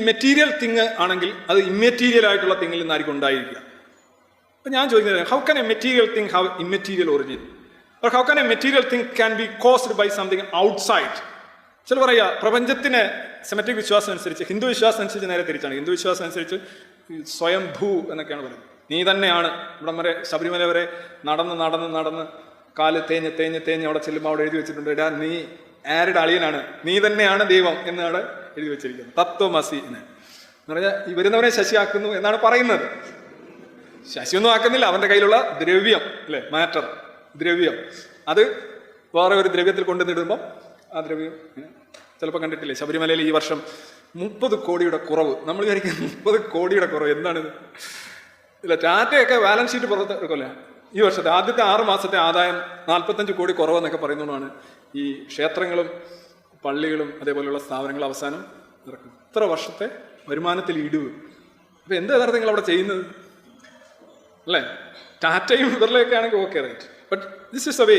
Material thing ആണെങ്കിൽ അത് immaterial ആയിട്ടുള്ള തിങ്ങിൽ നിന്നായിരിക്കും ഉണ്ടായിരിക്കുക. അപ്പം ഞാൻ ചോദിക്കുന്നത്, how can a material thing have immaterial origin? Or how can a material thing can be caused by something outside? ചില പറയുക പ്രപഞ്ചത്തിന് സെമറ്റിക് വിശ്വാസം അനുസരിച്ച്, ഹിന്ദു വിശ്വാസം അനുസരിച്ച് നേരെ തിരിച്ചാണ്. ഹിന്ദു വിശ്വാസം അനുസരിച്ച് സ്വയം ഭൂ എന്നൊക്കെയാണ് പറയുന്നത്. നീ തന്നെയാണ്. ഇവിടം വരെ ശബരിമല വരെ നടന്ന് കാല് തേഞ്ഞ് അവിടെ ചെല്ലുമ്പോൾ അവിടെ എഴുതി വെച്ചിട്ടുണ്ട്, ഇടാ നീ ആരുടെ അളിയനാണ്, നീ തന്നെയാണ് ദൈവം എന്നാണ് എഴുതി വെച്ചിരിക്കുന്നത്. തത്വമസി എന്ന് പറഞ്ഞാൽ ഈ വരുന്നവനെ ശശിയാക്കുന്നു എന്നാണ് പറയുന്നത്. ശശിയൊന്നും ആക്കുന്നില്ല, അവന്റെ കയ്യിലുള്ള ദ്രവ്യം അല്ലെ, മാറ്റർ, ദ്രവ്യം, അത് വേറെ ഒരു ദ്രവ്യത്തിൽ കൊണ്ടുവന്നിടുമ്പോൾ ആ ദ്രവ്യം ചിലപ്പോൾ കണ്ടിട്ടില്ലേ ശബരിമലയിൽ ഈ വർഷം 30 കോടിയുടെ കുറവ്. നമ്മൾ വിചാരിക്കുന്നത് 30 കോടിയുടെ കുറവ് എന്താണിത്? ഇല്ല, ടാറ്റയൊക്കെ ബാലൻസ് ഷീറ്റ് പുറത്ത് എടുക്കല്ലേ, ഈ വർഷത്തെ ആദ്യത്തെ 6 മാസത്തെ ആദായം 45 കോടി കുറവെന്നൊക്കെ പറയുന്നതുകൊണ്ടാണ് ഈ ക്ഷേത്രങ്ങളും പള്ളികളും അതേപോലെയുള്ള സ്ഥാപനങ്ങൾ അവസാനം ഇറക്കും. ഇത്ര വർഷത്തെ വരുമാനത്തിൽ ഇടിവ്. അപ്പൊ എന്താ യഥാർത്ഥം നിങ്ങൾ അവിടെ ചെയ്യുന്നത് അല്ലേ? ടാറ്റയും ഇവരിലൊക്കെ ആണെങ്കിൽ okay, right, but this is a way.